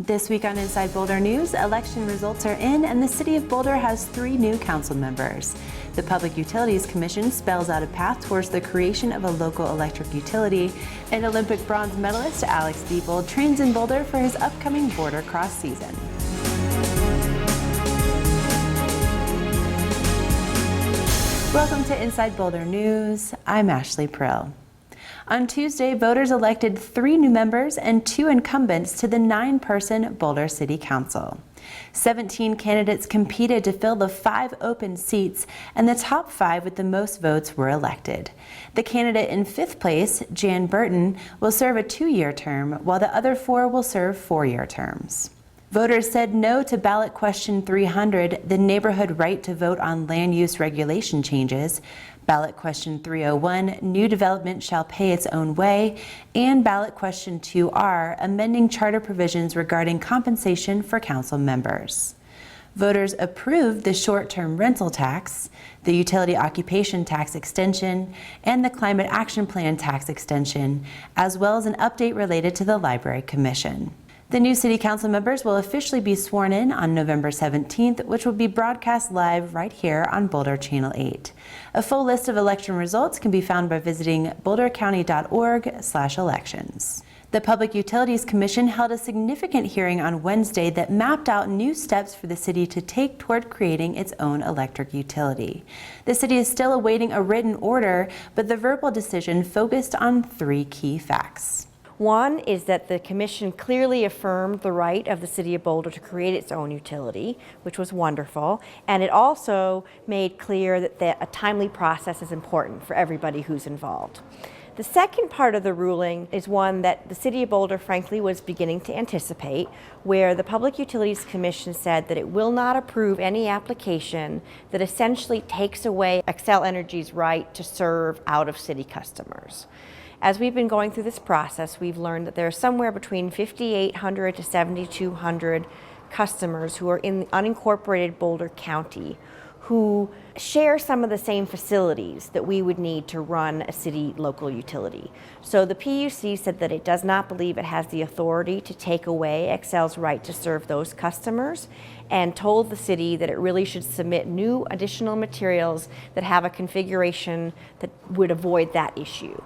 This week on Inside Boulder News, election results are in and the City of Boulder has 3 new council members. The Public Utilities Commission spells out a path towards the creation of a local electric utility, and Olympic bronze medalist Alex Deibold trains in Boulder for his upcoming boardercross season. Welcome to Inside Boulder News. I'm Ashley Prill. On Tuesday, voters elected 3 new members and 2 incumbents to the 9-person Boulder City Council. 17 candidates competed to fill the 5 open seats, and the top 5 with the most votes were elected. The candidate in 5th place, Jan Burton, will serve a 2-year term, while the other 4 will serve 4-year terms. Voters said no to ballot question 300, the neighborhood right to vote on land use regulation changes, ballot question 301, new development shall pay its own way, and ballot question 2R, amending charter provisions regarding compensation for council members. Voters approved the short-term rental tax, the utility occupation tax extension, and the climate action plan tax extension, as well as an update related to the Library Commission. The new City Council members will officially be sworn in on November 17th, which will be broadcast live right here on Boulder Channel 8. A full list of election results can be found by visiting bouldercounty.org/elections. The Public Utilities Commission held a significant hearing on Wednesday that mapped out new steps for the city to take toward creating its own electric utility. The city is still awaiting a written order, but the verbal decision focused on 3 key facts. One is that the Commission clearly affirmed the right of the City of Boulder to create its own utility, which was wonderful, and it also made clear that a timely process is important for everybody who's involved. The second part of the ruling is one that the City of Boulder, frankly, was beginning to anticipate, where the Public Utilities Commission said that it will not approve any application that essentially takes away Xcel Energy's right to serve out-of-city customers. As we've been going through this process, we've learned that there are somewhere between 5,800 to 7,200 customers who are in the unincorporated Boulder County who share some of the same facilities that we would need to run a city local utility. So the PUC said that it does not believe it has the authority to take away Xcel's right to serve those customers, and told the city that it really should submit new additional materials that have a configuration that would avoid that issue.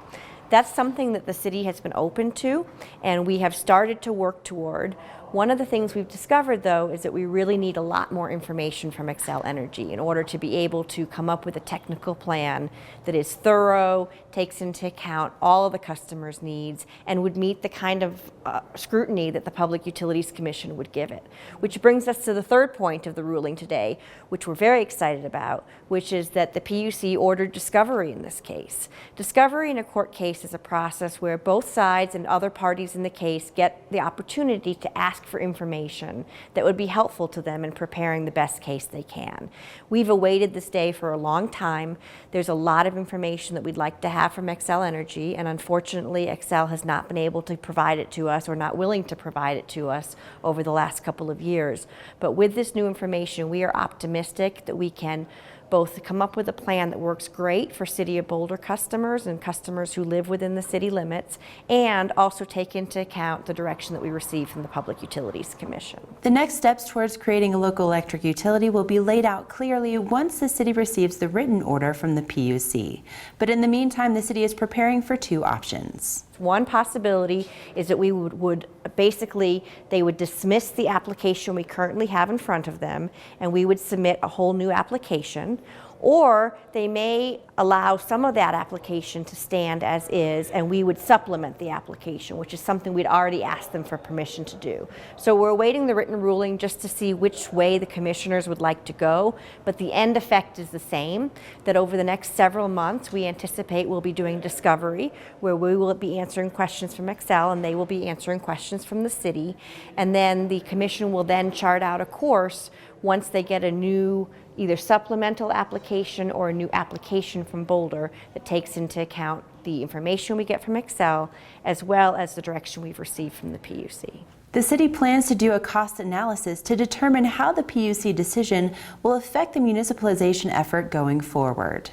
That's something that the city has been open to, and we have started to work toward. One of the things we've discovered, though, is that we really need a lot more information from Xcel Energy in order to be able to come up with a technical plan that is thorough, takes into account all of the customers' needs, and would meet the kind of scrutiny that the Public Utilities Commission would give it. Which brings us to the third point of the ruling today, which we're very excited about, which is that the PUC ordered discovery in this case. Discovery in a court case is a process where both sides and other parties in the case get the opportunity to ask for information that would be helpful to them in preparing the best case they can. We've awaited this day for a long time. There's a lot of information that we'd like to have from Xcel Energy, and unfortunately Xcel has not been able to provide it to us, or not willing to provide it to us, over the last couple of years. But with this new information, we are optimistic that we can both come up with a plan that works great for City of Boulder customers and customers who live within the city limits, and also take into account the direction that we receive from the Public Utilities Commission. The next steps towards creating a local electric utility will be laid out clearly once the city receives the written order from the PUC. But in the meantime, the city is preparing for 2 options. One possibility is that we would basically, they would dismiss the application we currently have in front of them, and we would submit a whole new application. Or they may allow some of that application to stand as is, and we would supplement the application, which is something we'd already asked them for permission to do. So we're awaiting the written ruling just to see which way the commissioners would like to go, but the end effect is the same, that over the next several months we anticipate we'll be doing discovery, where we will be answering questions from Xcel and they will be answering questions from the city, and then the commission will then chart out a course once they get a new either supplemental application or a new application from Boulder that takes into account the information we get from Xcel, as well as the direction we've received from the PUC. The city plans to do a cost analysis to determine how the PUC decision will affect the municipalization effort going forward.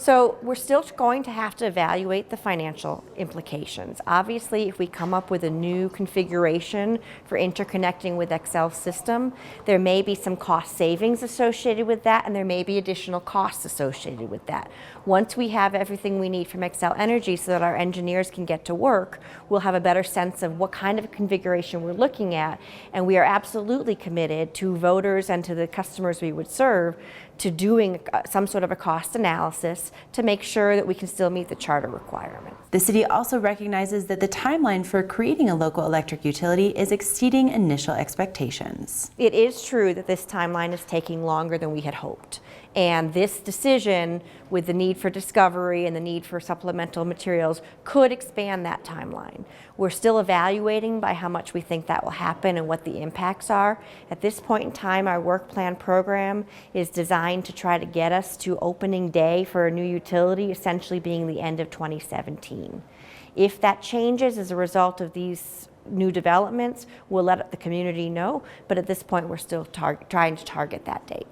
So we're still going to have to evaluate the financial implications. Obviously, if we come up with a new configuration for interconnecting with Xcel's system, there may be some cost savings associated with that, and there may be additional costs associated with that. Once we have everything we need from Xcel Energy so that our engineers can get to work, we'll have a better sense of what kind of configuration we're looking at, and we are absolutely committed to voters and to the customers we would serve to doing some sort of a cost analysis to make sure that we can still meet the charter requirements. The city also recognizes that the timeline for creating a local electric utility is exceeding initial expectations. It is true that this timeline is taking longer than we had hoped. And this decision, with the need for discovery and the need for supplemental materials, could expand that timeline. We're still evaluating by how much we think that will happen and what the impacts are. At this point in time, our work plan program is designed to try to get us to opening day for a new utility, essentially being the end of 2017. If that changes as a result of these new developments, we'll let the community know, but at this point we're still trying to target that date.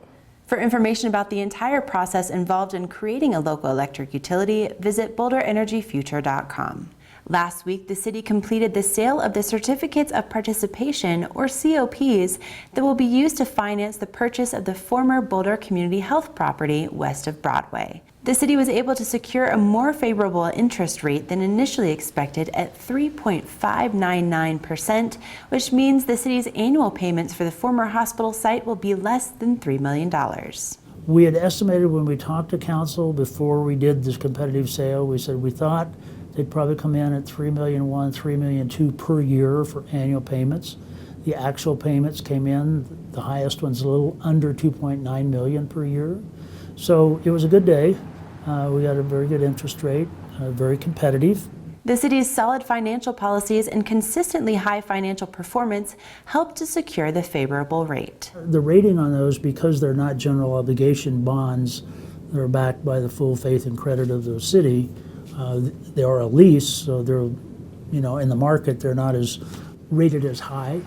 For information about the entire process involved in creating a local electric utility, visit boulderenergyfuture.com. Last week, the city completed the sale of the Certificates of Participation, or COPs, that will be used to finance the purchase of the former Boulder Community Health property west of Broadway. The city was able to secure a more favorable interest rate than initially expected at 3.599%, which means the city's annual payments for the former hospital site will be less than $3 million. We had estimated when we talked to council before we did this competitive sale, we said we thought they'd probably come in at $3.1 million, $3.2 million per year for annual payments. The actual payments came in, the highest one's a little under $2.9 million per year. So it was a good day. We got a very good interest rate, very competitive. The city's solid financial policies and consistently high financial performance helped to secure the favorable rate. The rating on those, because they're not general obligation bonds, they're backed by the full faith and credit of the city. They are a lease, so they're, in the market, they're not as rated as high.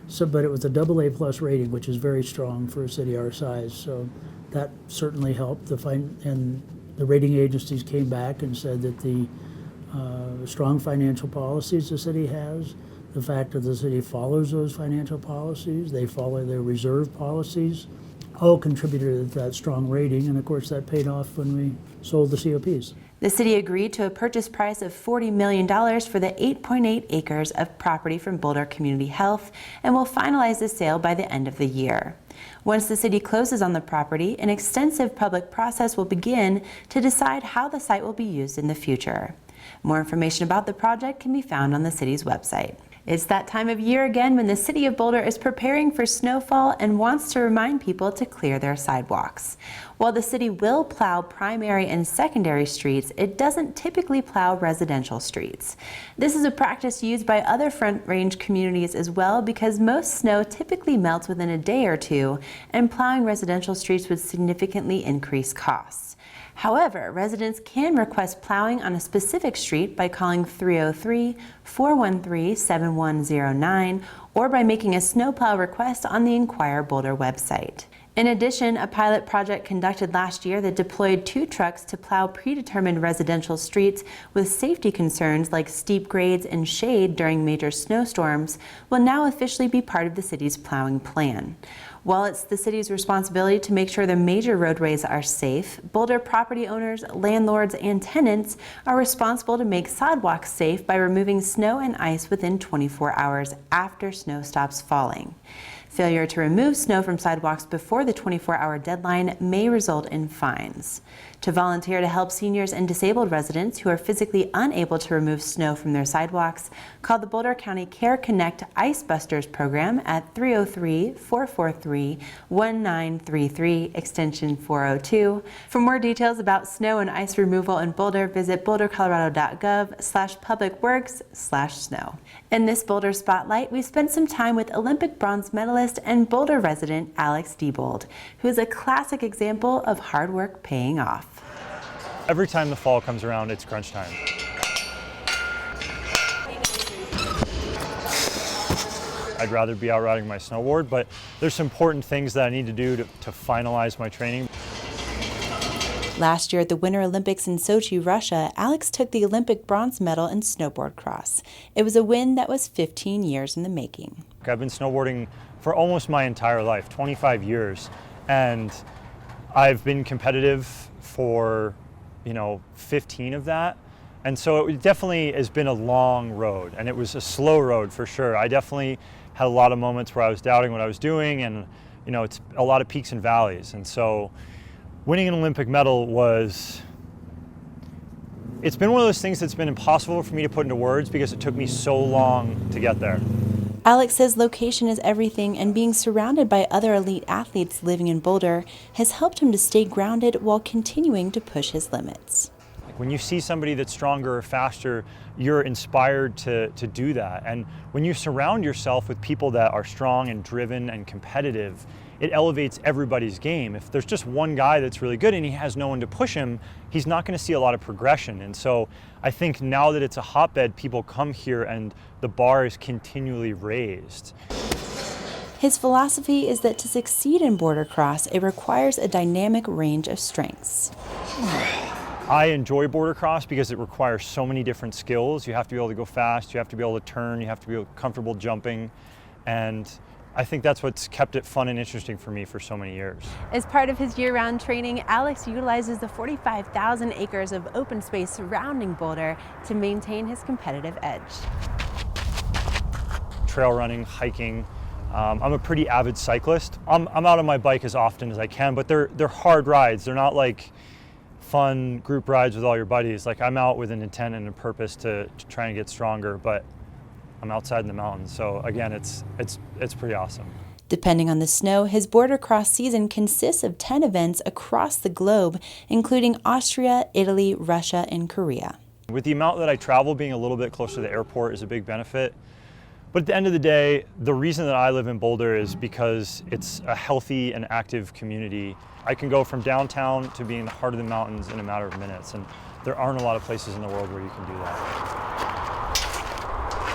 So, but it was a AA+ rating, which is very strong for a city our size. So that certainly helped. And the rating agencies came back and said that the strong financial policies the city has, the fact that the city follows those financial policies, they follow their reserve policies, all contributed to that strong rating. And of course, that paid off when we sold the COPs. The city agreed to a purchase price of $40 million for the 8.8 acres of property from Boulder Community Health and will finalize the sale by the end of the year. Once the city closes on the property, an extensive public process will begin to decide how the site will be used in the future. More information about the project can be found on the city's website. It's that time of year again when the City of Boulder is preparing for snowfall and wants to remind people to clear their sidewalks. While the city will plow primary and secondary streets, it doesn't typically plow residential streets. This is a practice used by other Front Range communities as well because most snow typically melts within a day or two, and plowing residential streets would significantly increase costs. However, residents can request plowing on a specific street by calling 303-413-7109 or by making a snowplow request on the Inquire Boulder website. In addition, a pilot project conducted last year that deployed 2 trucks to plow predetermined residential streets with safety concerns like steep grades and shade during major snowstorms will now officially be part of the city's plowing plan. While it's the city's responsibility to make sure the major roadways are safe, Boulder property owners, landlords, and tenants are responsible to make sidewalks safe by removing snow and ice within 24 hours after snow stops falling. Failure to remove snow from sidewalks before the 24-hour deadline may result in fines. To volunteer to help seniors and disabled residents who are physically unable to remove snow from their sidewalks, call the Boulder County Care Connect Ice Busters program at 303-443-1933, extension 402. For more details about snow and ice removal in Boulder, visit bouldercolorado.gov/publicworks/snow. In this Boulder Spotlight, we spent some time with Olympic bronze medalist and Boulder resident Alex Deibold, who is a classic example of hard work paying off. Every time the fall comes around, it's crunch time. I'd rather be out riding my snowboard, but there's some important things that I need to do to finalize my training. Last year at the Winter Olympics in Sochi, Russia, Alex took the Olympic bronze medal in snowboard cross. It was a win that was 15 years in the making. I've been snowboarding for almost my entire life, 25 years, and I've been competitive for, 15 of that. And so it definitely has been a long road, and it was a slow road for sure. I definitely had a lot of moments where I was doubting what I was doing, and it's a lot of peaks and valleys. And so winning an Olympic medal it's been one of those things that's been impossible for me to put into words because it took me so long to get there. Alex says location is everything, and being surrounded by other elite athletes living in Boulder has helped him to stay grounded while continuing to push his limits. When you see somebody that's stronger or faster, you're inspired to do that. And when you surround yourself with people that are strong and driven and competitive, it elevates everybody's game. If there's just one guy that's really good and he has no one to push him, he's not going to see a lot of progression. And so I think now that it's a hotbed, people come here and the bar is continually raised. His philosophy is that to succeed in boarder cross, it requires a dynamic range of strengths. I enjoy boarder cross because it requires so many different skills. You have to be able to go fast, you have to be able to turn, you have to be comfortable jumping, and I think that's what's kept it fun and interesting for me for so many years. As part of his year-round training, Alex utilizes the 45,000 acres of open space surrounding Boulder to maintain his competitive edge. Trail running, hiking. I'm a pretty avid cyclist. I'm out on my bike as often as I can, but they're hard rides. They're not like fun group rides with all your buddies. Like, I'm out with an intent and a purpose to try and get stronger, but I'm outside in the mountains. So again, it's pretty awesome. Depending on the snow, his boarder cross season consists of 10 events across the globe, including Austria, Italy, Russia, and Korea. With the amount that I travel, being a little bit closer to the airport is a big benefit. But at the end of the day, the reason that I live in Boulder is because it's a healthy and active community. I can go from downtown to being in the heart of the mountains in a matter of minutes, and there aren't a lot of places in the world where you can do that.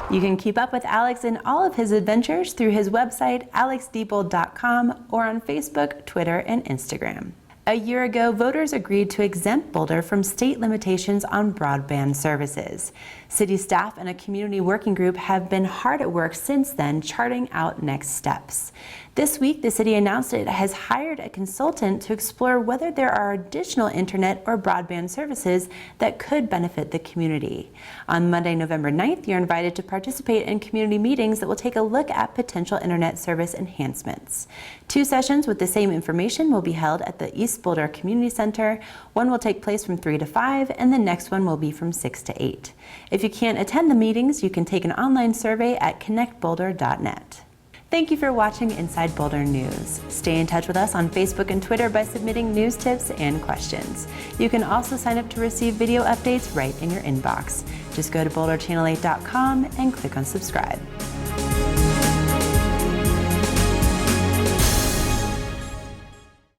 You can keep up with Alex and all of his adventures through his website, alexdeibold.com, or on Facebook, Twitter, and Instagram. A year ago, voters agreed to exempt Boulder from state limitations on broadband services. City staff and a community working group have been hard at work since then, charting out next steps. This week, the city announced it has hired a consultant to explore whether there are additional internet or broadband services that could benefit the community. On Monday, November 9th, you're invited to participate in community meetings that will take a look at potential internet service enhancements. 2 sessions with the same information will be held at the East Boulder Community Center. One will take place from 3 to 5, and the next one will be from 6 to 8. If you can't attend the meetings, you can take an online survey at connectboulder.net. Thank you for watching Inside Boulder News. Stay in touch with us on Facebook and Twitter by submitting news tips and questions. You can also sign up to receive video updates right in your inbox. Just go to boulderchannel8.com and click on subscribe.